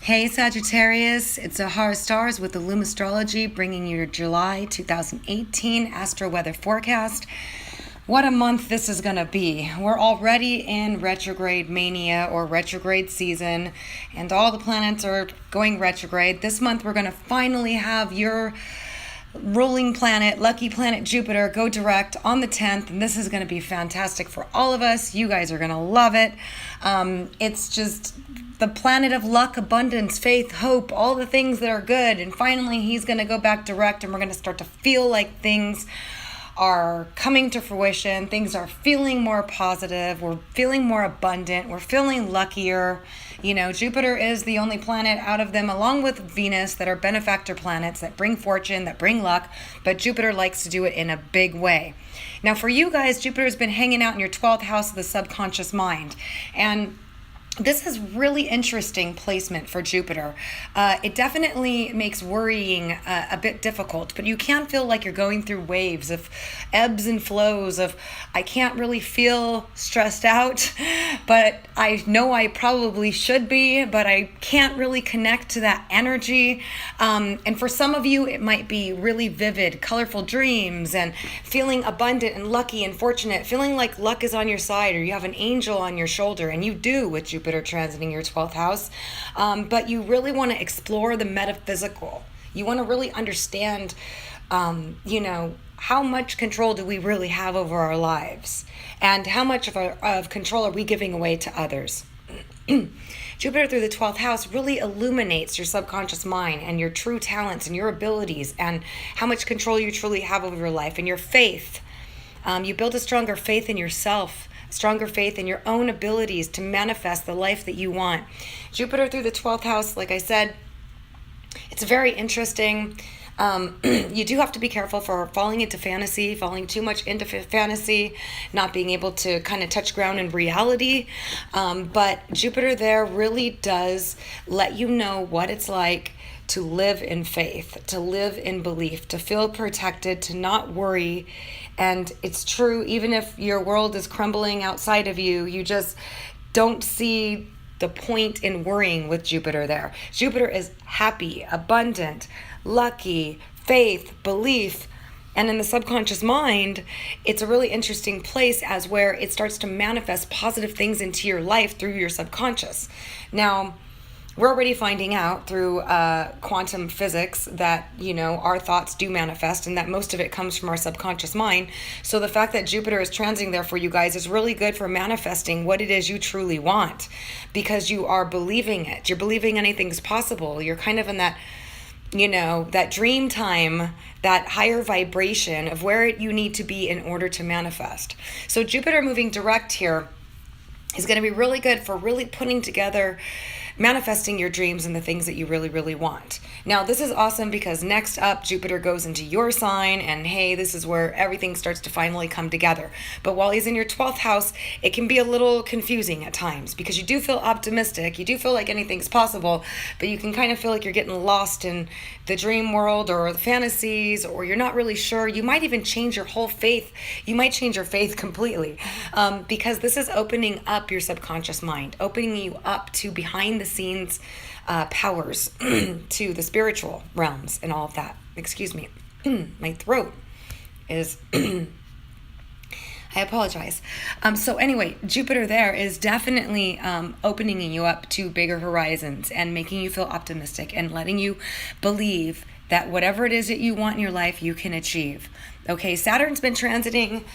Hey Sagittarius, it's Ahara Stars with the Astrology bringing you your July 2018 astro weather forecast. What a month this is going to be. We're already in retrograde mania or retrograde season, and all the planets are going retrograde. This month we're going to finally have your ruling planet, lucky planet Jupiter, go direct on the 10th, and this is going to be fantastic for all of us. You guys are going to love it. It's just the planet of luck, abundance, faith, hope, all the things that are good, and finally he's going to go back direct, and we're going to start to feel like things are coming to fruition. Things are feeling more positive. We're feeling more abundant. We're feeling luckier. You know, Jupiter is the only planet out of them, along with Venus, that are benefactor planets that bring fortune, that bring luck, but Jupiter likes to do it in a big way. Now, for you guys, Jupiter's been hanging out in your 12th house of the subconscious mind, and this is really interesting placement for Jupiter. It definitely makes worrying a bit difficult, but you can feel like you're going through waves of ebbs and flows of, I can't really feel stressed out, but I know I probably should be, but I can't really connect to that energy. And for some of you, it might be really vivid, colorful dreams and feeling abundant and lucky and fortunate, feeling like luck is on your side or you have an angel on your shoulder, and you do with Jupiter transiting your 12th house, but you really want to explore the metaphysical. You want to really understand, how much control do we really have over our lives, and how much of control are we giving away to others. Jupiter through the 12th house really illuminates your subconscious mind and your true talents and your abilities and how much control you truly have over your life and your faith. You build a stronger faith in yourself, stronger faith in your own abilities to manifest the life that you want. Jupiter through the 12th house, like I said, it's very interesting. You do have to be careful for falling into fantasy, falling too much into fantasy, not being able to kind of touch ground in reality. But Jupiter there really does let you know what it's like to live in faith, to live in belief, to feel protected, to not worry. And it's true, even if your world is crumbling outside of you, you just don't see the point in worrying with Jupiter there. Jupiter is happy, abundant, lucky, faith, belief. And in the subconscious mind, it's a really interesting place as where it starts to manifest positive things into your life through your subconscious. Now, we're already finding out through quantum physics that, our thoughts do manifest and that most of it comes from our subconscious mind. So the fact that Jupiter is transiting there for you guys is really good for manifesting what it is you truly want, because you are believing it. You're believing anything's possible. You're kind of in that, that dream time, that higher vibration of where you need to be in order to manifest. So Jupiter moving direct here is going to be really good for really putting together, manifesting your dreams and the things that you really, really want. Now, this is awesome because next up, Jupiter goes into your sign, and hey, this is where everything starts to finally come together. But while he's in your 12th house, it can be a little confusing at times because you do feel optimistic, you do feel like anything's possible, but you can kind of feel like you're getting lost in the dream world or the fantasies, or you're not really sure. You might even change your whole faith. You might change your faith completely because this is opening up your subconscious mind, opening you up to behind the scenes powers to the spiritual realms and all of that. Excuse me. My throat is I apologize. So anyway, Jupiter there is definitely opening you up to bigger horizons and making you feel optimistic and letting you believe that whatever it is that you want in your life, you can achieve. Okay, Saturn's been transiting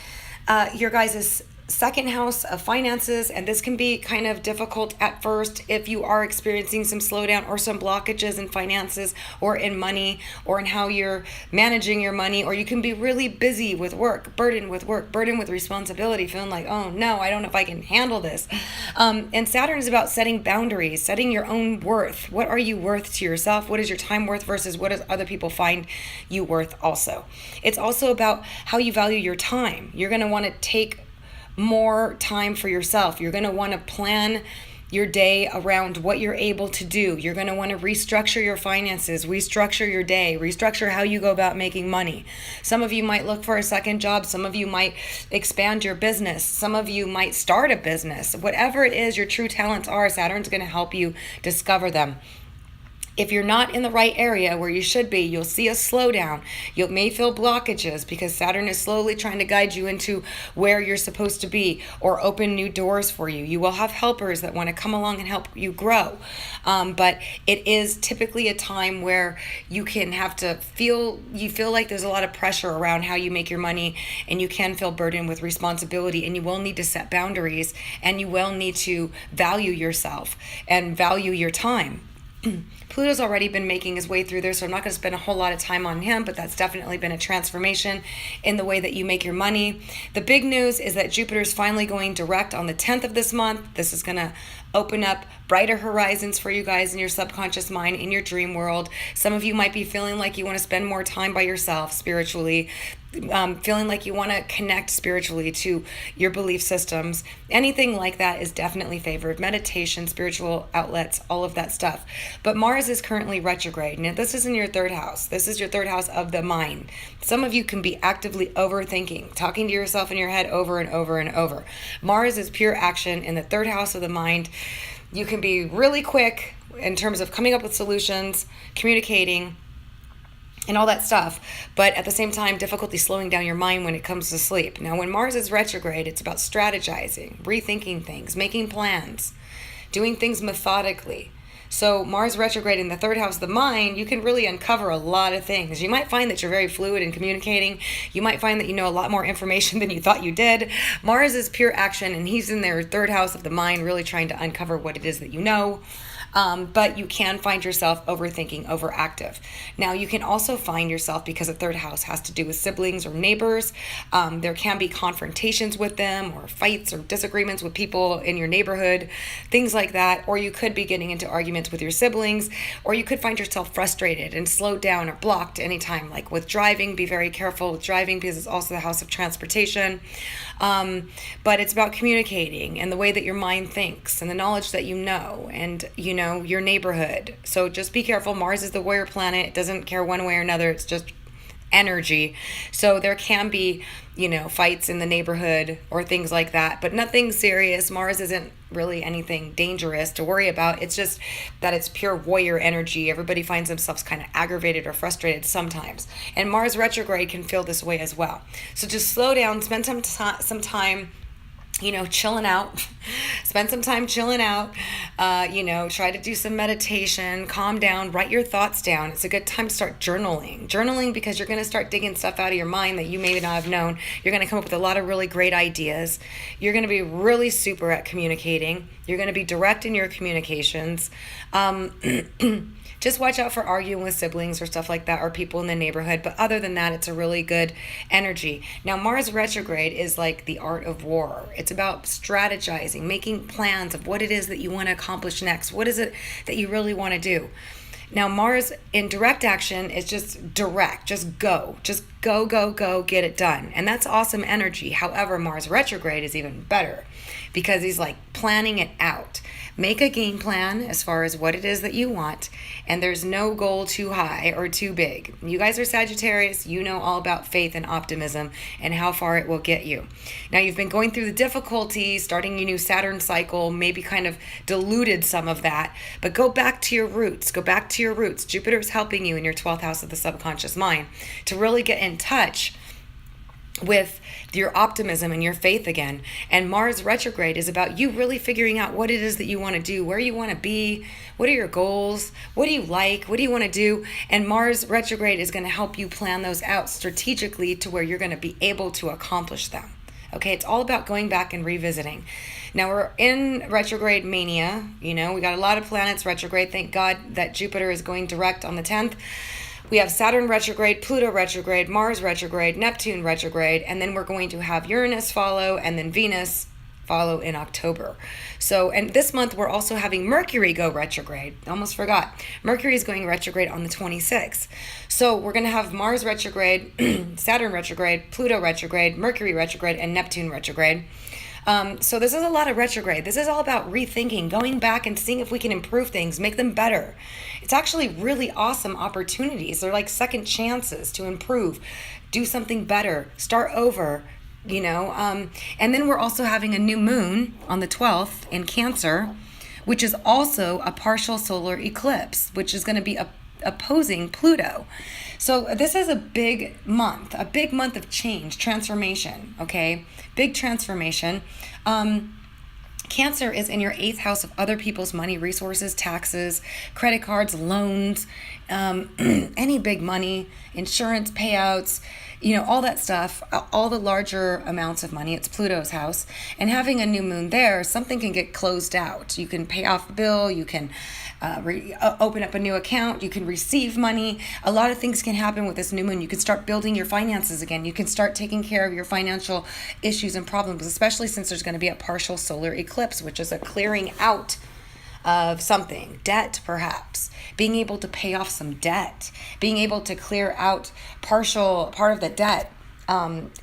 your guys' second house of finances, and this can be kind of difficult at first if you are experiencing some slowdown or some blockages in finances or in money or in how you're managing your money, or you can be really busy with work, burdened with responsibility, feeling like, oh no, I don't know if I can handle this. And Saturn is about setting boundaries, setting your own worth. What are you worth to yourself? What is your time worth versus what does other people find you worth also? It's also about how you value your time. You're going to want to take more time for yourself. You're going to want to plan your day around what you're able to do. You're going to want to restructure your finances, restructure your day, restructure how you go about making money. Some of you might look for a second job. Some of you might expand your business. Some of you might start a business. Whatever it is your true talents are, Saturn's going to help you discover them. If you're not in the right area where you should be, you'll see a slowdown. You may feel blockages because Saturn is slowly trying to guide you into where you're supposed to be or open new doors for you. You will have helpers that want to come along and help you grow. But it is typically a time where you can have to feel like there's a lot of pressure around how you make your money, and you can feel burdened with responsibility, and you will need to set boundaries, and you will need to value yourself and value your time. Pluto's already been making his way through there, so I'm not going to spend a whole lot of time on him, but that's definitely been a transformation in the way that you make your money. The big news is that Jupiter's finally going direct on the 10th of this month. This is going to open up brighter horizons for you guys in your subconscious mind, in your dream world. Some of you might be feeling like you want to spend more time by yourself spiritually, feeling like you want to connect spiritually to your belief systems. Anything like that is definitely favored. Meditation, spiritual outlets, all of that stuff. But Mars is currently retrograde. Now, this is in your third house. This is your third house of the mind. Some of you can be actively overthinking, talking to yourself in your head over and over and over. Mars is pure action in the third house of the mind. You can be really quick in terms of coming up with solutions, communicating, and all that stuff, but at the same time, difficulty slowing down your mind when it comes to sleep. Now, when Mars is retrograde, it's about strategizing, rethinking things, making plans, doing things methodically. So Mars retrograde in the third house of the mind, you can really uncover a lot of things. You might find that you're very fluid in communicating. You might find that you know a lot more information than you thought you did. Mars is pure action, and he's in their third house of the mind, really trying to uncover what it is that you know. But you can find yourself overthinking, overactive. Now, you can also find yourself, because the third house has to do with siblings or neighbors, there can be confrontations with them, or fights or disagreements with people in your neighborhood, things like that. Or you could be getting into arguments with your siblings, or you could find yourself frustrated and slowed down or blocked anytime. Like with driving, be very careful with driving, because it's also the house of transportation. But it's about communicating and the way that your mind thinks and the knowledge that you know, and your neighborhood. So just be careful. Mars is the warrior planet. It doesn't care one way or another. It's just energy. So there can be, fights in the neighborhood or things like that, but nothing serious. Mars isn't really anything dangerous to worry about. It's just that it's pure warrior energy. Everybody finds themselves kind of aggravated or frustrated sometimes. And Mars retrograde can feel this way as well. So just slow down, spend some time chilling out, spend some time chilling out, try to do some meditation, calm down, write your thoughts down. It's a good time to start journaling, because you're going to start digging stuff out of your mind that you may not have known. You're going to come up with a lot of really great ideas. You're going to be really super at communicating. You're going to be direct in your communications. Just watch out for arguing with siblings or stuff like that, or people in the neighborhood. But other than that, it's a really good energy. Now, Mars retrograde is like the art of war. It's about strategizing, making plans of what it is that you want to accomplish next. What is it that you really want to do? Now, Mars in direct action is just direct. Just go, get it done. And that's awesome energy. However, Mars retrograde is even better, because he's like planning it out. Make a game plan as far as what it is that you want, and there's no goal too high or too big. You guys are Sagittarius. You know all about faith and optimism and how far it will get you. Now, you've been going through the difficulties, starting your new Saturn cycle, maybe kind of diluted some of that, but go back to your roots. Jupiter is helping you in your 12th house of the subconscious mind to really get in touch with your optimism and your faith again. And Mars retrograde is about you really figuring out what it is that you want to do, where you want to be, what are your goals, what do you like, what do you want to do. And Mars retrograde is going to help you plan those out strategically to where you're going to be able to accomplish them. Okay, it's all about going back and revisiting. Now, we're in retrograde mania. We got a lot of planets retrograde. Thank God that Jupiter is going direct on the 10th. We have Saturn retrograde, Pluto retrograde, Mars retrograde, Neptune retrograde, and then we're going to have Uranus follow, and then Venus follow in October. So, and this month we're also having Mercury go retrograde. Almost forgot. Mercury is going retrograde on the 26th. So we're going to have Mars retrograde, Saturn retrograde, Pluto retrograde, Mercury retrograde, and Neptune retrograde. So this is a lot of retrograde. This is all about rethinking, going back and seeing if we can improve things, make them better. It's actually really awesome opportunities. They're like second chances to improve, do something better, start over, and then we're also having a new moon on the 12th in Cancer, which is also a partial solar eclipse, which is going to be opposing Pluto. So this is a big month of change, transformation, okay? Big transformation. Cancer is in your 8th house of other people's money, resources, taxes, credit cards, loans, any big money, insurance payouts, all that stuff, all the larger amounts of money. It's Pluto's house. And having a new moon there, something can get closed out. You can pay off a bill, you can open up a new account, you can receive money. A lot of things can happen with this new moon. You can start building your finances again. You can start taking care of your financial issues and problems, especially since there's going to be a partial solar eclipse, which is a clearing out of something, debt perhaps, being able to pay off some debt, being able to clear out part of the debt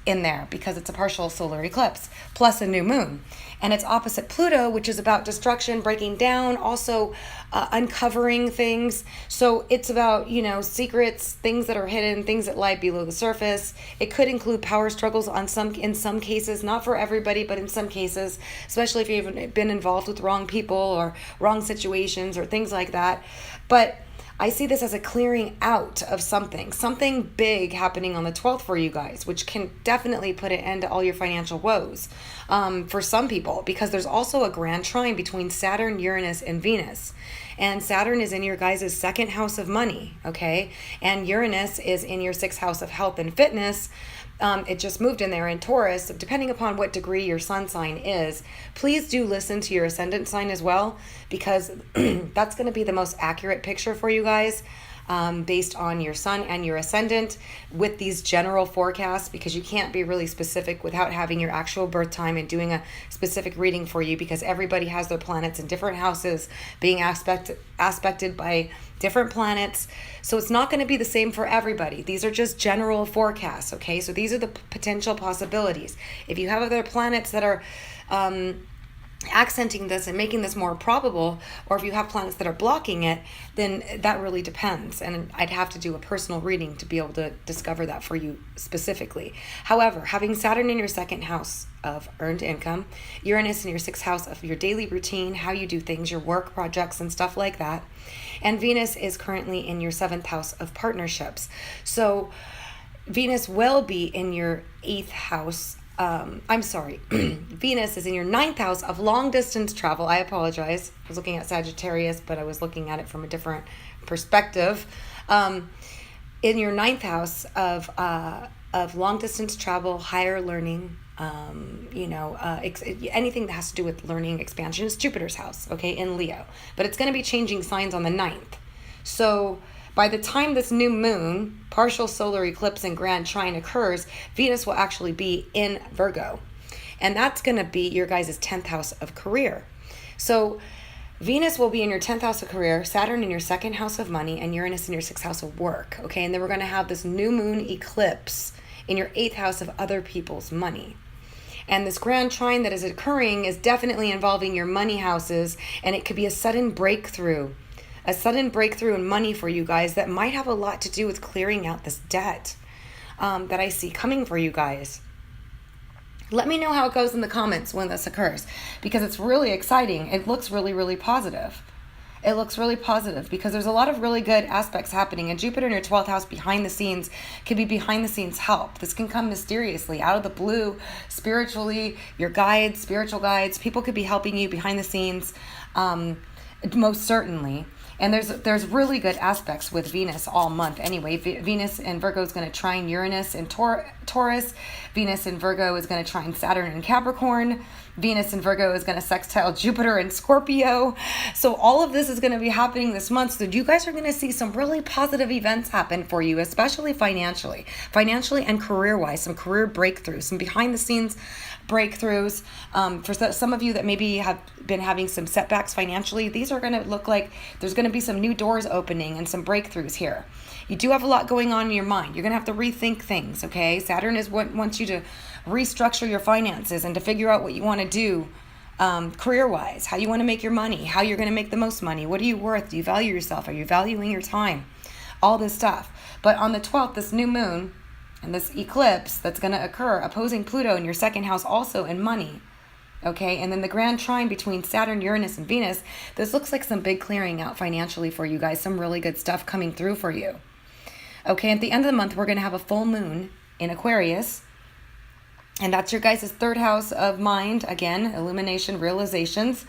in there, because it's a partial solar eclipse plus a new moon. And it's opposite Pluto, which is about destruction, breaking down, also uncovering things. So it's about, secrets, things that are hidden, things that lie below the surface. It could include power struggles in some cases, not for everybody, but in some cases, especially if you've been involved with wrong people or wrong situations or things like that. But I see this as a clearing out of something big happening on the 12th for you guys, which can definitely put an end to all your financial woes for some people, because there's also a grand trine between Saturn, Uranus, and Venus. And Saturn is in your guys' 2nd house of money, okay? And Uranus is in your 6th house of health and fitness. It just moved in there in Taurus. Depending upon what degree your sun sign is, please do listen to your ascendant sign as well, because that's going to be the most accurate picture for you guys, based on your sun and your ascendant with these general forecasts, because you can't be really specific without having your actual birth time and doing a specific reading for you, because everybody has their planets in different houses being aspected by different planets. So it's not going to be the same for everybody. These are just general forecasts, okay? So these are the potential possibilities. If you have other planets that are accenting this and making this more probable, or if you have planets that are blocking it, then that really depends. And I'd have to do a personal reading to be able to discover that for you specifically. However, having Saturn in your 2nd house of earned income, Uranus in your 6th house of your daily routine, how you do things, your work projects and stuff like that, and Venus is currently in your 7th house of partnerships. So Venus will be in your 8th house. Venus is in your 9th house of long distance travel. I apologize. I was looking at Sagittarius, but I was looking at it from a different perspective. In your 9th house of long distance travel, higher learning, anything that has to do with learning, expansion, is Jupiter's house, okay, in Leo. But it's going to be changing signs on the 9th. So by the time this new moon, partial solar eclipse and grand trine occurs, Venus will actually be in Virgo. And that's going to be your guys' 10th house of career. So Venus will be in your 10th house of career, Saturn in your 2nd house of money, and Uranus in your 6th house of work. Okay, and then we're going to have this new moon eclipse in your 8th house of other people's money. And this grand trine that is occurring is definitely involving your money houses, and it could be a sudden breakthrough in money for you guys that might have a lot to do with clearing out this debt that I see coming for you guys. Let me know how it goes in the comments when this occurs, because it's really exciting. It looks really, really positive. It looks really positive because there's a lot of really good aspects happening. And Jupiter in your 12th house behind the scenes can be behind the scenes help. This can come mysteriously, out of the blue, spiritually, your guides, spiritual guides. People could be helping you behind the scenes, most certainly. And there's really good aspects with Venus all month anyway. Venus in Virgo is going to trine Uranus in Taurus. Venus in Virgo is going to trine Saturn in Capricorn. Venus in Virgo is going to sextile Jupiter in Scorpio. So all of this is going to be happening this month. So you guys are going to see some really positive events happen for you, especially financially and career-wise, some career breakthroughs, some behind-the-scenes breakthroughs. For some of you that maybe have been having some setbacks financially, these are going to look like there's going to be some new doors opening and some breakthroughs here. You do have a lot going on in your mind. You're going to have to rethink things, okay? Saturn is what wants you to restructure your finances and to figure out what you want to do career-wise, how you want to make your money, how you're going to make the most money. What are you worth? Do you value yourself? Are you valuing your time? All this stuff. But on the 12th, this new moon and this eclipse that's going to occur opposing Pluto in your 2nd house, also in money, Okay, and then the grand trine between Saturn, Uranus, and Venus, this looks like some big clearing out financially for you guys, some really good stuff coming through for you. Okay, at the end of the month, we're going to have a full moon in Aquarius, and that's your guys' third house of mind, again, illumination, realizations.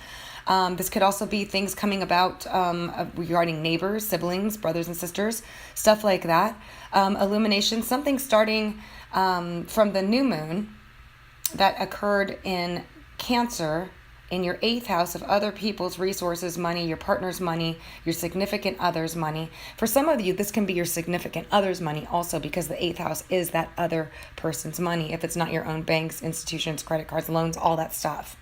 This could also be things coming about regarding neighbors, siblings, brothers and sisters, stuff like that. Illumination, something starting from the new moon that occurred in Cancer, in your 8th house of other people's resources, money, your partner's money, your significant other's money. For some of you, this can be your significant other's money also, because the 8th house is that other person's money. If it's not your own banks, institutions, credit cards, loans, all that stuff.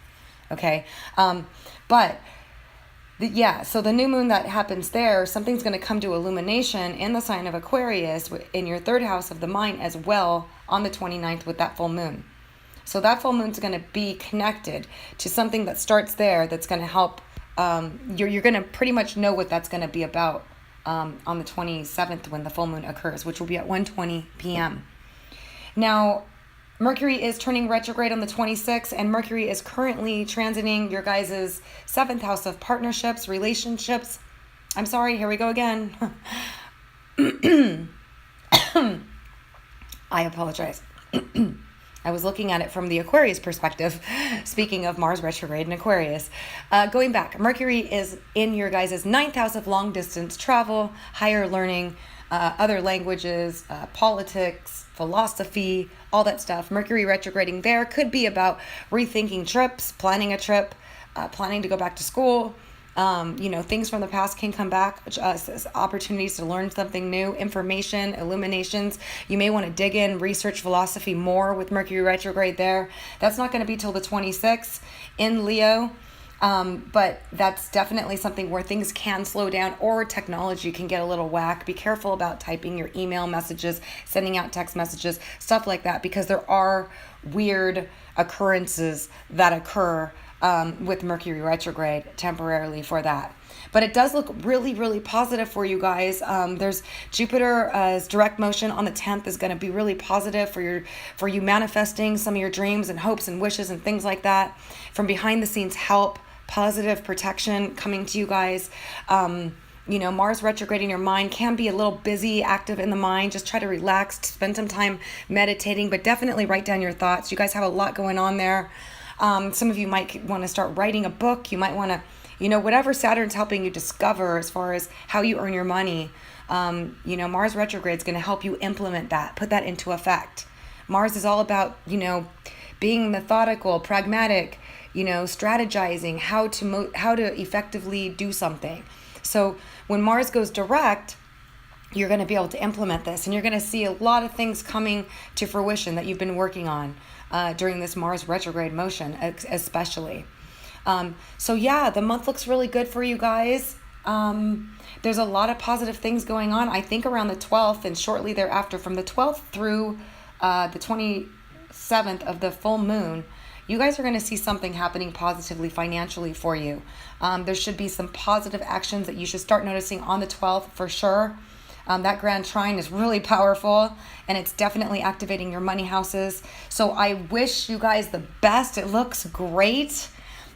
Okay. So the new moon that happens there, something's going to come to illumination in the sign of Aquarius in your 3rd house of the mind as well on the 29th with that full moon. So that full moon's going to be connected to something that starts there that's going to help. You're going to pretty much know what that's going to be about on the 27th when the full moon occurs, which will be at 1:20 p.m. Now, Mercury is turning retrograde on the 26th, and Mercury is currently transiting your guys' 7th house of partnerships, relationships. I'm sorry, here we go again. I apologize. I was looking at it from the Aquarius perspective, speaking of Mars retrograde in Aquarius. Going back, Mercury is in your guys' 9th house of long distance travel, higher learning, other languages, politics, philosophy, all that stuff. Mercury retrograding there could be about rethinking trips, planning a trip, planning to go back to school. Things from the past can come back as opportunities to learn something new, information, illuminations. You may want to dig in, research philosophy more with Mercury retrograde there. That's not going to be till the 26th in Leo. But that's definitely something where things can slow down, or technology can get a little whack. Be careful about typing your email messages, sending out text messages, stuff like that, because there are weird occurrences that occur with Mercury retrograde temporarily for that. But it does look really, really positive for you guys. There's Jupiter's direct motion on the 10th is going to be really positive for you manifesting some of your dreams and hopes and wishes and things like that. From behind the scenes help, positive protection coming to you guys. Mars retrograde in your mind can be a little busy, active in the mind. Just try to relax, spend some time meditating, but definitely write down your thoughts. You guys have a lot going on there. Some of you might want to start writing a book. You might want to, whatever Saturn's helping you discover as far as how you earn your money. Mars retrograde is going to help you implement that, put that into effect. Mars is all about, being methodical, pragmatic, strategizing how to effectively do something. So when Mars goes direct, you're going to be able to implement this, and you're going to see a lot of things coming to fruition that you've been working on during this Mars retrograde motion, especially. The month looks really good for you guys. There's a lot of positive things going on. I think around the 12th and shortly thereafter, from the 12th through the 27th of the full moon, you guys are going to see something happening positively financially for you. There should be some positive actions that you should start noticing on the 12th for sure. That grand trine is really powerful, and it's definitely activating your money houses. So I wish you guys the best. It looks great.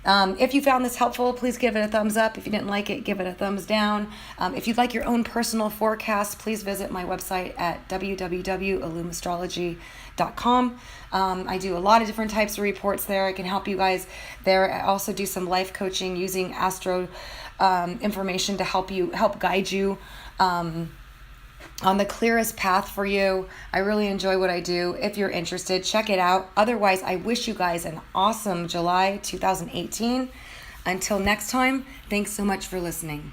If you found this helpful, please give it a thumbs up. If you didn't like it, give it a thumbs down. If you'd like your own personal forecast, please visit my website at www.illumastrology.com. I do a lot of different types of reports there. I can help you guys there. I also do some life coaching using astro information to help guide you on the clearest path for you. I really enjoy what I do. If you're interested, check it out. Otherwise, I wish you guys an awesome July 2018. Until next time, thanks so much for listening.